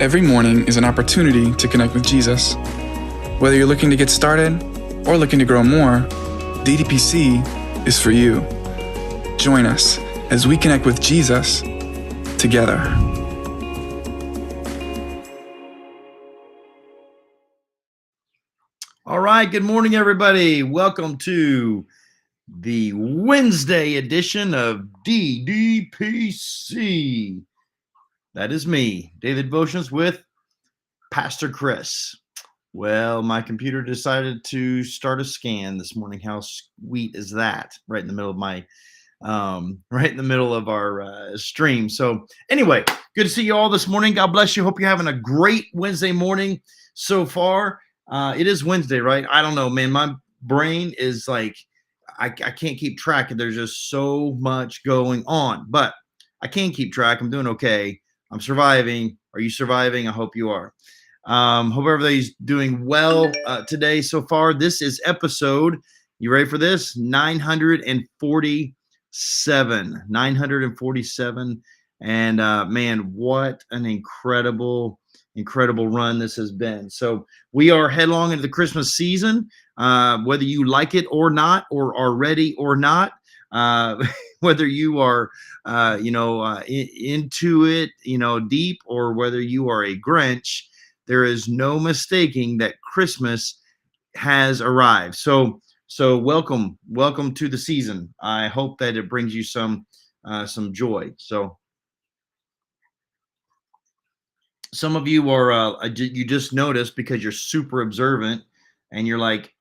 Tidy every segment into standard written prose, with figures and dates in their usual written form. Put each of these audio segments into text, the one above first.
Every morning is an opportunity to connect with Jesus. Whether you're looking to get started or looking to grow more, DDPC is for you. Join us as we connect with Jesus together. All right, good morning, everybody. Welcome to the Wednesday edition of DDPC. That is me, Daily Devotions with Pastor Chris. Well, my computer decided to start a scan this morning. How sweet is that? Right in the middle of my, our stream. So anyway, good to see you all this morning. God bless you. Hope you're having a great Wednesday morning so far. It is Wednesday, right? I don't know, man. My brain is like, I can't keep track. There's just so much going on, but I can keep track. I'm doing okay. I'm surviving. Are you surviving? I hope you are. Hope everybody's doing well today so far. This is episode, you ready for this? 947. 947. And man, what an incredible run this has been. So we are headlong into the Christmas season, whether you like it or not, or are ready or not. Whether you are, into it, deep, or whether you are a Grinch, there is no mistaking that Christmas has arrived. So welcome to the season. I hope that it brings you some joy. So some of you are, you just noticed because you're super observant and you're like,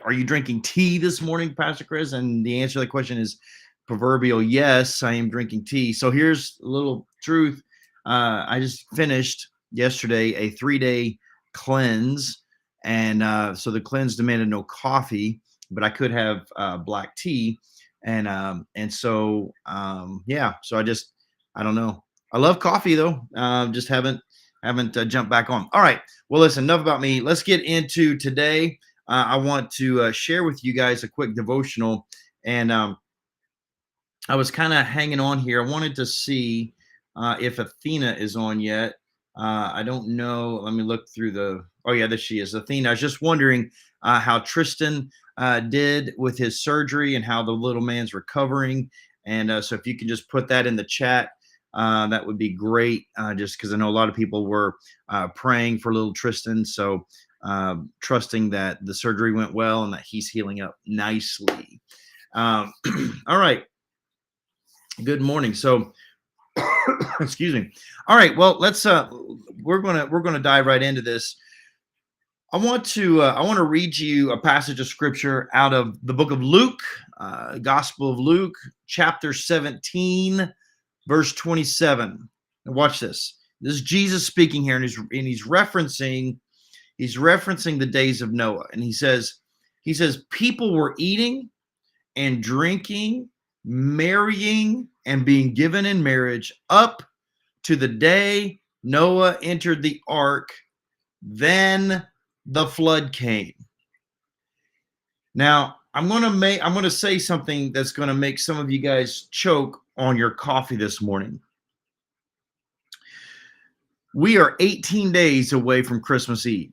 are you drinking tea this morning, Pastor Chris? And the answer to that question is proverbial yes, I am drinking tea. So here's a little truth. I just finished yesterday a 3-day cleanse. And so the cleanse demanded no coffee, but I could have black tea. So so I don't know. I love coffee though. Just haven't jumped back on. All right. Well, listen, enough about me. Let's get into today. I want to share with you guys a quick devotional, and I was kind of hanging on here. I wanted to see if Athena is on yet. I don't know. Let me look through oh yeah, there she is. Athena. I was just wondering how Tristan did with his surgery and how the little man's recovering. And so if you can just put that in the chat, that would be great. Just because I know a lot of people were praying for little Tristan. So trusting that the surgery went well and that he's healing up nicely. All right. Good morning. So, excuse me. All right. Well, let's. We're gonna dive right into this. I want to read you a passage of scripture out of the book of Luke, Gospel of Luke, chapter 17, verse 27. Now watch this. This is Jesus speaking here, and he's referencing the days of Noah. And he says, people were eating and drinking, marrying, and being given in marriage up to the day Noah entered the ark. Then the flood came. Now, I'm going to say something that's going to make some of you guys choke on your coffee this morning. We are 18 days away from Christmas Eve,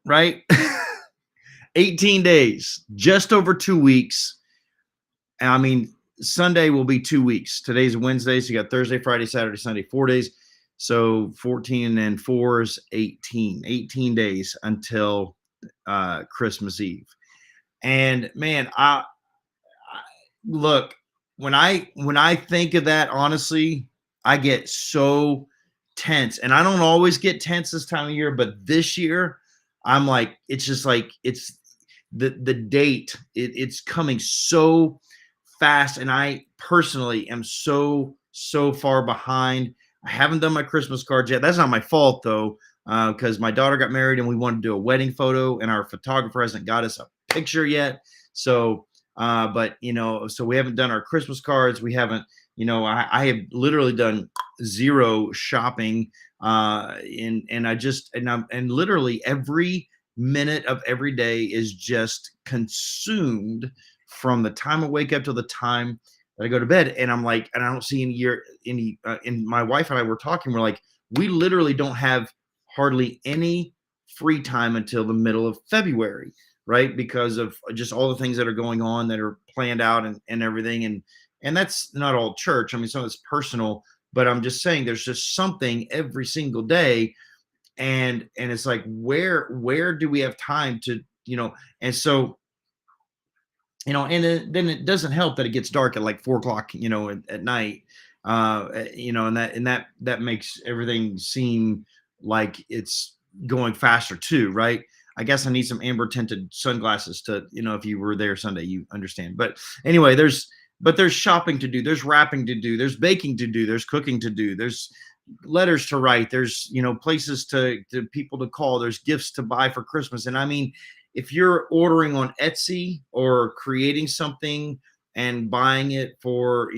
right? 18 days, just over 2 weeks. I mean, Sunday will be 2 weeks. Today's Wednesday, so you got Thursday, Friday, Saturday, Sunday, 4 days. So 14 and 4 is 18. 18 days until Christmas Eve. And man, I look, when I think of that, honestly, I get so tense. And I don't always get tense this time of year, but this year I'm like, it's just like, it's the date, it's coming so fast. And I personally am so far behind. I haven't done my Christmas cards yet. That's not my fault though, because my daughter got married and we wanted to do a wedding photo, and our photographer hasn't got us a picture yet. So, but so we haven't done our Christmas cards. We haven't, I have literally done zero shopping, and literally every minute of every day is just consumed from the time I wake up till the time that I go to bed. And I'm like, and I don't see and my wife and I were talking, we're like, we literally don't have hardly any free time until the middle of February, right? Because of just all the things that are going on that are planned out and everything. And that's not all church. I mean, some of it's personal, but I'm just saying there's just something every single day. And it's like, where do we have time to, and so, then it doesn't help that it gets dark at like 4 o'clock, at night, and that makes everything seem like it's going faster too, right? I guess I need some amber tinted sunglasses to, if you were there Sunday, you understand. But anyway, there's shopping to do, there's wrapping to do, there's baking to do, there's cooking to do, there's letters to write, there's places to people to call, there's gifts to buy for Christmas. And I mean, if you're ordering on Etsy or creating something and buying it for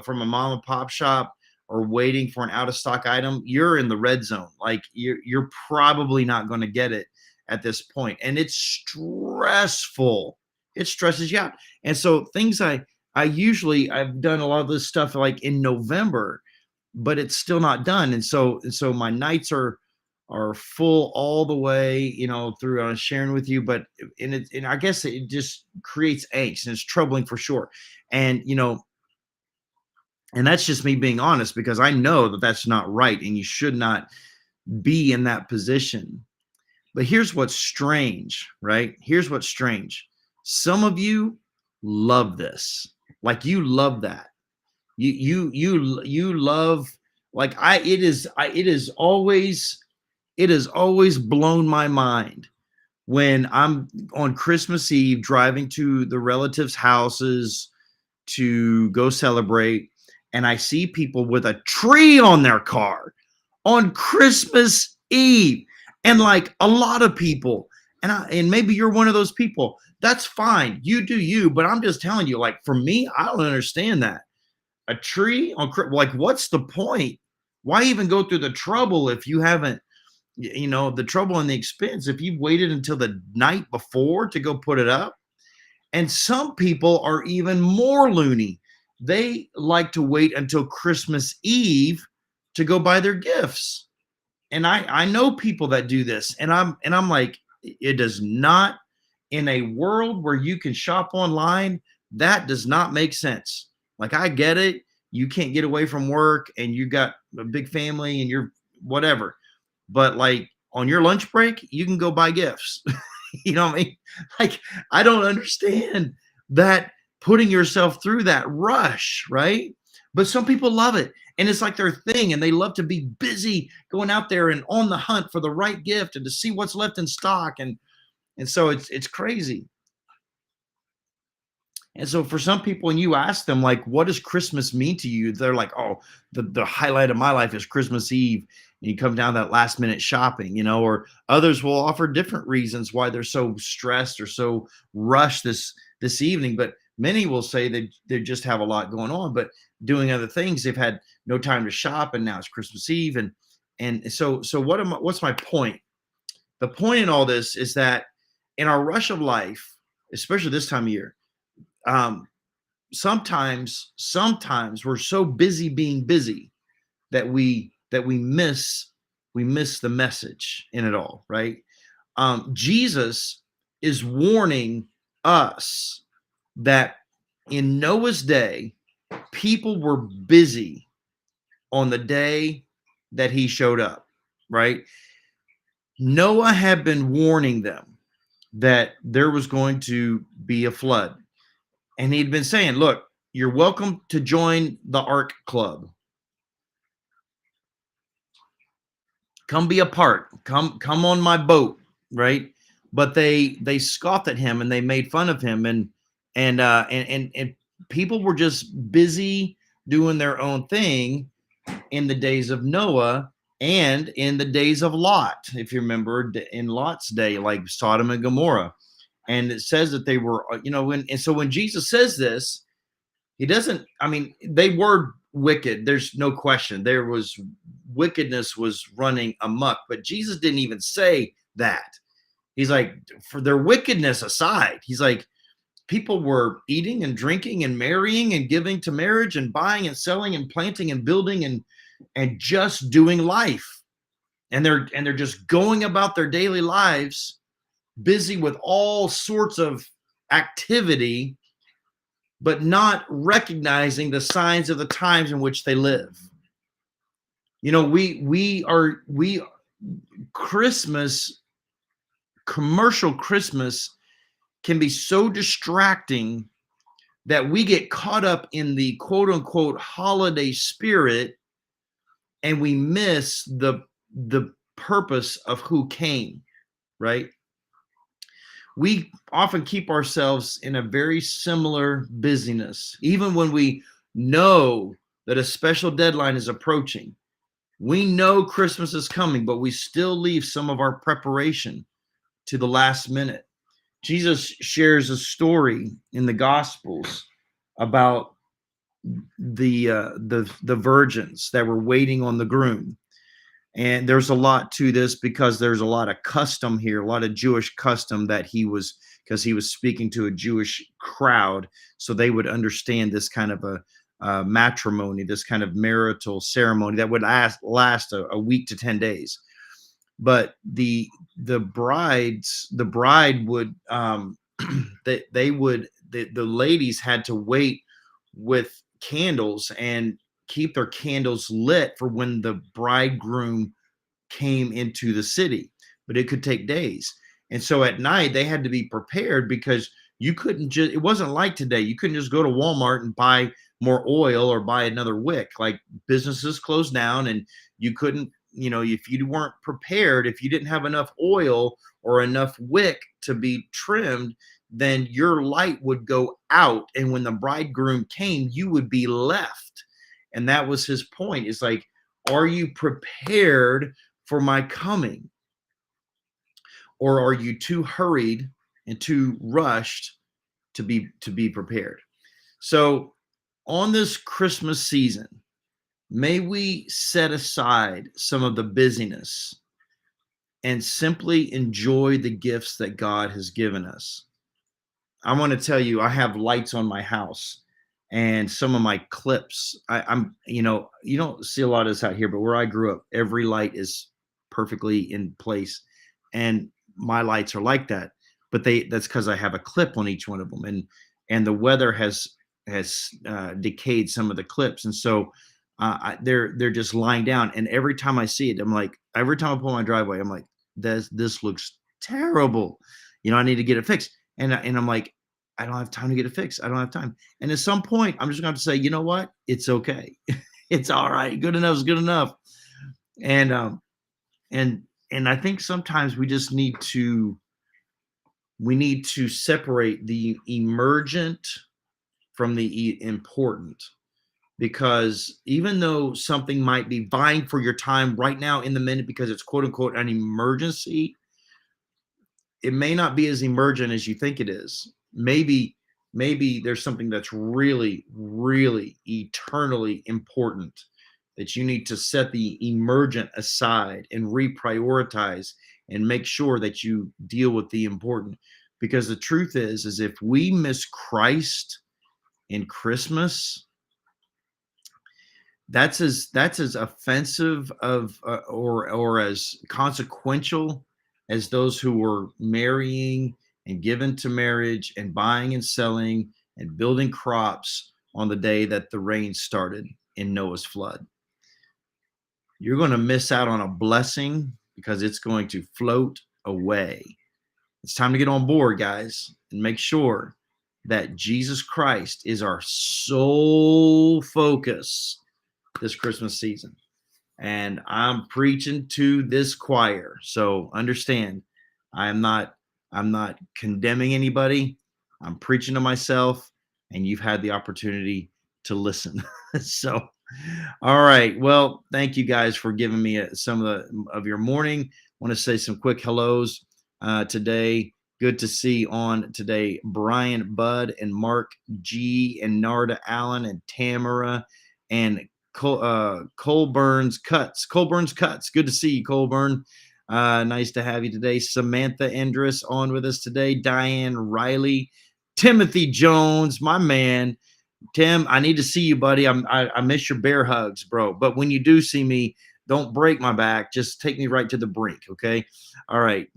from a mom and pop shop, or waiting for an out of stock item, you're in the red zone. Like you're probably not going to get it at this point, and it's stressful. It stresses you out. And so things I've done a lot of this stuff like in November, but it's still not done. And so my nights are full all the way, through sharing with you. But and I guess it just creates angst, and it's troubling for sure. And and that's just me being honest, because I know that that's not right, and you should not be in that position. But here's what's strange, right? Here's what's strange. Some of you love this. Like you love that. You love, like it has always blown my mind when I'm on Christmas Eve driving to the relatives' houses to go celebrate, and I see people with a tree on their car on Christmas Eve. And like a lot of people, and maybe you're one of those people, that's fine. You do you, but I'm just telling you, like for me, I don't understand that. A tree on, like, what's the point? Why even go through the trouble if you haven't, the trouble and the expense, if you've waited until the night before to go put it up? And some people are even more loony. They like to wait until Christmas Eve to go buy their gifts. And I know people that do this, and I'm like, it does not, in a world where you can shop online, that does not make sense. Like, I get it. You can't get away from work and you got a big family and you're whatever. But like on your lunch break, you can go buy gifts. You know what I mean? Like, I don't understand that, putting yourself through that rush, right? But some people love it, and it's like their thing, and they love to be busy going out there and on the hunt for the right gift and to see what's left in stock. And so it's crazy. And so for some people, when you ask them, like, what does Christmas mean to you? They're like, oh, the highlight of my life is Christmas Eve. And you come down that last minute shopping, or others will offer different reasons why they're so stressed or so rushed this evening. But many will say they just have a lot going on, but doing other things. They've had no time to shop, and now it's Christmas Eve. And so what's my point? The point in all this is that in our rush of life, especially this time of year, sometimes we're so busy being busy that we miss the message in it all, right? Jesus is warning us that in Noah's day, people were busy on the day that he showed up, right? Noah had been warning them that there was going to be a flood. And he'd been saying, look, you're welcome to join the Ark Club. Come be a part. Come on my boat, right? But they scoffed at him and they made fun of him, and people were just busy doing their own thing in the days of Noah and in the days of Lot. If you remember, in Lot's day, like Sodom and Gomorrah. And it says that they were, and so when Jesus says this, he doesn't, I mean, they were wicked. There's no question. Wickedness was running amok, but Jesus didn't even say that. He's like, for their wickedness aside, he's like, people were eating and drinking and marrying and giving to marriage and buying and selling and planting and building and and just doing life. And they're just going about their daily lives, busy with all sorts of activity, but not recognizing the signs of the times in which they live. You know, we Christmas, commercial Christmas can be so distracting that we get caught up in the quote unquote holiday spirit, and we miss the purpose of who came, right? We often keep ourselves in a very similar busyness, even when we know that a special deadline is approaching. We know Christmas is coming, but we still leave some of our preparation to the last minute. Jesus shares a story in the Gospels about the virgins that were waiting on the groom. And there's a lot to this because there's a lot of custom here, a lot of Jewish custom that because he was speaking to a Jewish crowd, so they would understand this kind of a matrimony, this kind of marital ceremony that would last a week to 10 days. But the bride would the ladies had to wait with candles and keep their candles lit for when the bridegroom came into the city, but it could take days. And so at night they had to be prepared, because you couldn't just, it wasn't like today. You couldn't just go to Walmart and buy more oil or buy another wick. Like, businesses closed down, and you couldn't, you know, if you weren't prepared, if you didn't have enough oil or enough wick to be trimmed, then your light would go out. And when the bridegroom came, you would be left. And that was his point. It's like, are you prepared for my coming? Or are you too hurried and too rushed to be prepared? So on this Christmas season, may we set aside some of the busyness and simply enjoy the gifts that God has given us. I want to tell you, I have lights on my house, and some of my clips, I'm, you know, you don't see a lot of this out here, but where I grew up, every light is perfectly in place, and my lights are like that. But that's because I have a clip on each one of them, and the weather has decayed some of the clips, and so they're just lying down. And every time I see it, I'm like, every time I pull my driveway, I'm like, this looks terrible. You know, I need to get it fixed. And I'm like, I don't have time to get it fixed. I don't have time. And at some point, I'm just going to say, you know what? It's okay. It's all right. Good enough is good enough. And I think sometimes we just need to separate the emergent from the important, because even though something might be vying for your time right now in the minute because it's quote unquote an emergency, it may not be as emergent as you think it is. Maybe there's something that's really, really eternally important that you need to set the emergent aside and reprioritize and make sure that you deal with the important. Because the truth is if we miss Christ in Christmas, that's as offensive of or as consequential as those who were marrying and given to marriage and buying and selling and building crops on the day that the rain started in Noah's flood. You're going to miss out on a blessing because it's going to float away. It's time to get on board, guys, and make sure that Jesus Christ is our sole focus this Christmas season. And I'm preaching to this choir. So understand, I'm not condemning anybody. I'm preaching to myself, and you've had the opportunity to listen. So, all right. Well, thank you guys for giving me some of your morning. I want to say some quick hellos today. Good to see on today Brian Budd and Mark G and Narda Allen and Tamara and Colburn's Cuts. Good to see you, Colburn. Nice to have you today. Samantha Endress on with us today. Diane Riley, Timothy Jones, my man, Tim, I need to see you, buddy. I miss your bear hugs, bro. But when you do see me, don't break my back. Just take me right to the brink, okay? All right.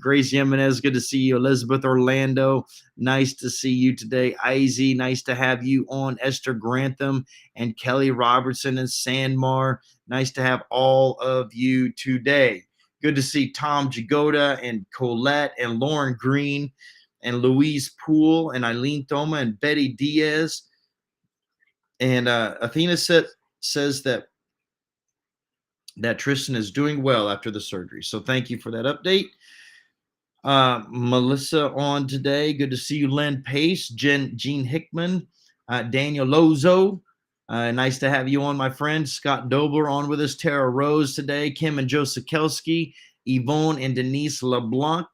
Grace Jimenez, good to see you. Elizabeth Orlando, nice to see you today. Izzy, nice to have you on. Esther Grantham and Kelly Robertson and Sandmar, nice to have all of you today. Good to see Tom Jagoda and Colette and Lauren Green and Louise Poole and Eileen Thoma and Betty Diaz. And Athena says that Tristan is doing well after the surgery. So thank you for that update. Melissa on today. Good to see you, Len Pace, Gene Hickman, Daniel Lozo. Nice to have you on, my friend. Scott Dobler on with us. Tara Rose today. Kim and Joe Sikelski. Yvonne and Denise LeBlanc.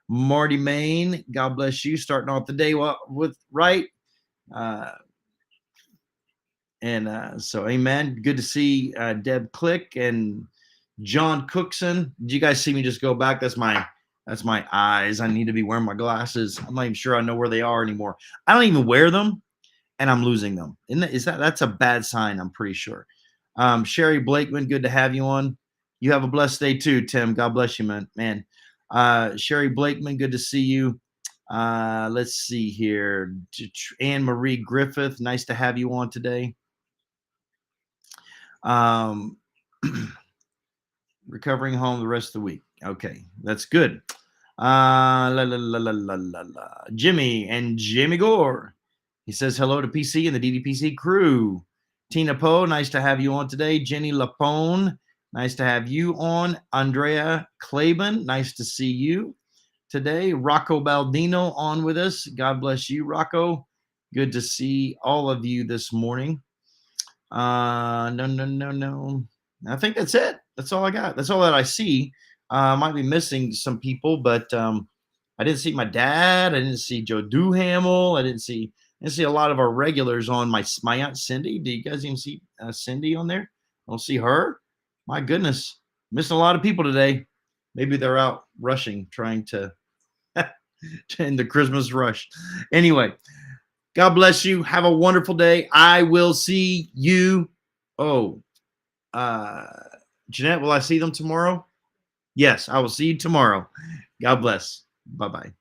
Marty Main. God bless you. Starting off the day with right. So amen. Good to see Deb Click and John Cookson. Did you guys see me just go back? That's my eyes. I need to be wearing my glasses. I'm not even sure I know where they are anymore. I don't even wear them, and I'm losing them. That's a bad sign, I'm pretty sure. Sherry Blakeman, good to have you on. You have a blessed day too, Tim. God bless you, man. Sherry Blakeman, good to see you. Let's see here. Anne Marie Griffith, nice to have you on today. Recovering home the rest of the week. Okay, that's good. Jimmy and Jimmy Gore. He says hello to PC and the DDPC crew. Tina Poe, nice to have you on today. Jenny Lapone, nice to have you on. Andrea Claben, nice to see you today. Rocco Baldino on with us. God bless you, Rocco. Good to see all of you this morning. No. I think that's it. That's all I got. That's all that I see. Might be missing some people, but I didn't see my dad. I didn't see Joe Duhamel. I didn't see a lot of our regulars on. My Aunt Cindy. Do you guys even see Cindy on there? I don't see her. My goodness, missing a lot of people today. Maybe they're out rushing, trying to in the Christmas rush. Anyway. God bless you. Have a wonderful day. I will see you. Jeanette, will I see them tomorrow? Yes, I will see you tomorrow. God bless. Bye-bye.